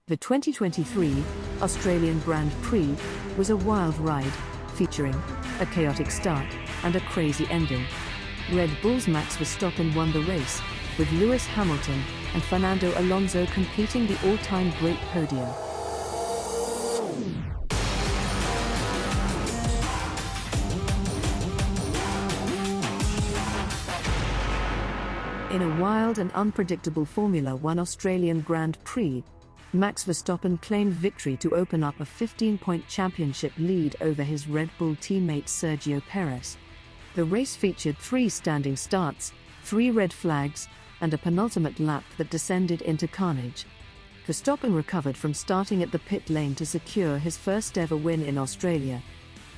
The 2023 Australian Grand Prix was a wild ride, featuring a chaotic start and a crazy ending. Red Bull's Max Verstappen won the race, with Lewis Hamilton and Fernando Alonso completing the all-time great podium. In a wild and unpredictable Formula One Australian Grand Prix, Max Verstappen claimed victory to open up a 15-point championship lead over his Red Bull teammate Sergio Perez. The race featured 3 standing starts, 3 red flags, and a penultimate lap that descended into carnage. Verstappen recovered from starting at the pit lane to secure his first-ever win in Australia.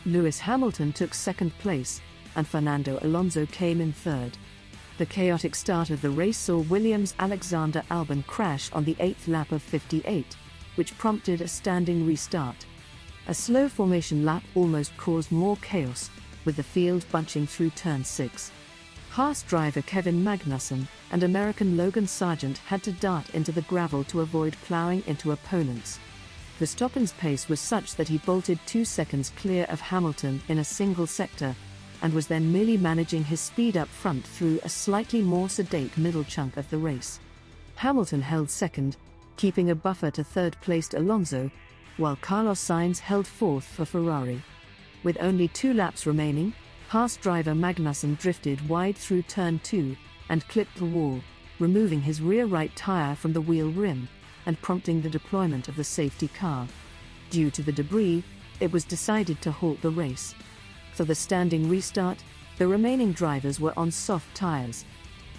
Lewis Hamilton took second place, and Fernando Alonso came in third. The chaotic start of the race saw Williams Alexander Albon crash on the 8th lap of 58, which prompted a standing restart. A slow formation lap almost caused more chaos, with the field bunching through turn 6. Haas driver Kevin Magnussen and American Logan Sargent had to dart into the gravel to avoid ploughing into opponents. Verstappen's pace was such that he bolted 2 seconds clear of Hamilton in a single sector, and was then merely managing his speed up front through a slightly more sedate middle chunk of the race. Hamilton held second, keeping a buffer to third-placed Alonso, while Carlos Sainz held fourth for Ferrari. With only 2 laps remaining, Haas driver Magnussen drifted wide through turn 2 and clipped the wall, removing his rear right tyre from the wheel rim and prompting the deployment of the safety car. Due to the debris, it was decided to halt the race. For the standing restart, the remaining drivers were on soft tyres.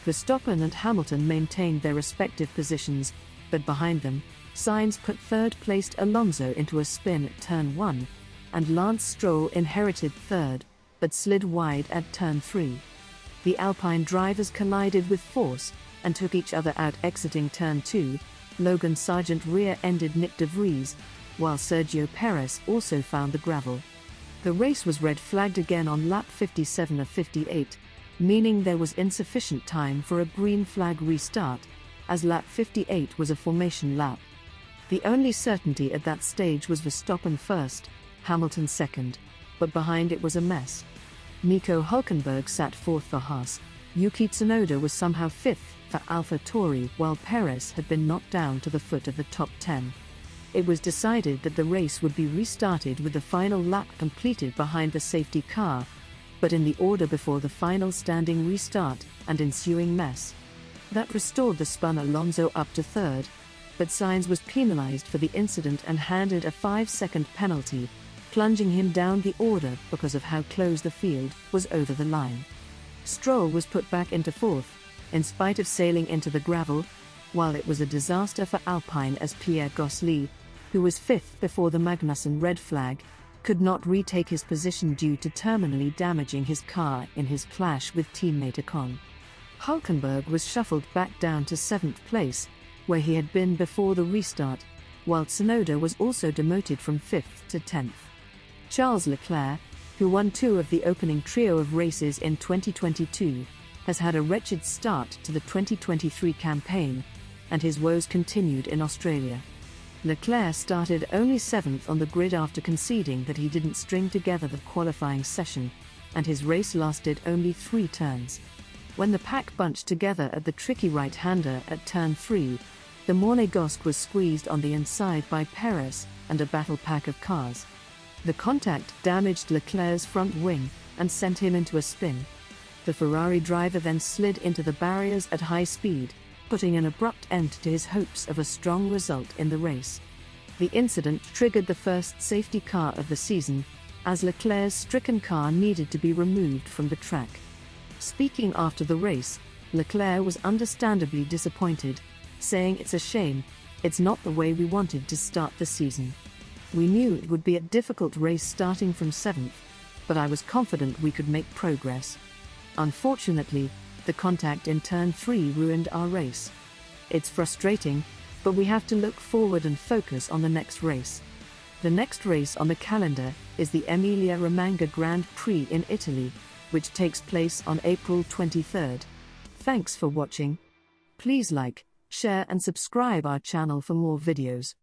Verstappen and Hamilton maintained their respective positions, but behind them, Sainz put third-placed Alonso into a spin at turn 1, and Lance Stroll inherited third, but slid wide at turn 3. The Alpine drivers collided with force and took each other out exiting turn 2. Logan Sargent rear-ended Nick de Vries, while Sergio Perez also found the gravel. The race was red flagged again on lap 57 of 58, meaning there was insufficient time for a green flag restart, as lap 58 was a formation lap. The only certainty at that stage was Verstappen first, Hamilton second, but behind it was a mess. Nico Hülkenberg sat 4th for Haas, Yuki Tsunoda was somehow 5th for AlphaTauri, while Perez had been knocked down to the foot of the top 10. It was decided that the race would be restarted with the final lap completed behind the safety car, but in the order before the final standing restart and ensuing mess. That restored the spun Alonso up to third, but Sainz was penalized for the incident and handed a 5-second penalty, plunging him down the order because of how close the field was over the line. Stroll was put back into 4th, in spite of sailing into the gravel, while it was a disaster for Alpine as Pierre Gasly, who was 5th before the Magnussen red flag, could not retake his position due to terminally damaging his car in his clash with teammate Ocon. Hülkenberg was shuffled back down to 7th place, where he had been before the restart, while Tsunoda was also demoted from 5th to 10th. Charles Leclerc, who won 2 of the opening trio of races in 2022, has had a wretched start to the 2023 campaign, and his woes continued in Australia. Leclerc started only 7th on the grid after conceding that he didn't string together the qualifying session, and his race lasted only 3 turns. When the pack bunched together at the tricky right-hander at turn 3, the Monégasque was squeezed on the inside by Perez and a battle pack of cars. The contact damaged Leclerc's front wing and sent him into a spin. The Ferrari driver then slid into the barriers at high speed, putting an abrupt end to his hopes of a strong result in the race. The incident triggered the first safety car of the season, as Leclerc's stricken car needed to be removed from the track. Speaking after the race, Leclerc was understandably disappointed, saying, "It's a shame, it's not the way we wanted to start the season. We knew it would be a difficult race starting from 7th, but I was confident we could make progress. Unfortunately, the contact in turn 3 ruined our race. It's frustrating, but we have to look forward and focus on the next race." The next race on the calendar is the Emilia Romagna Grand Prix in Italy, which takes place on April 23rd. Thanks for watching. Please like, share and subscribe our channel for more videos.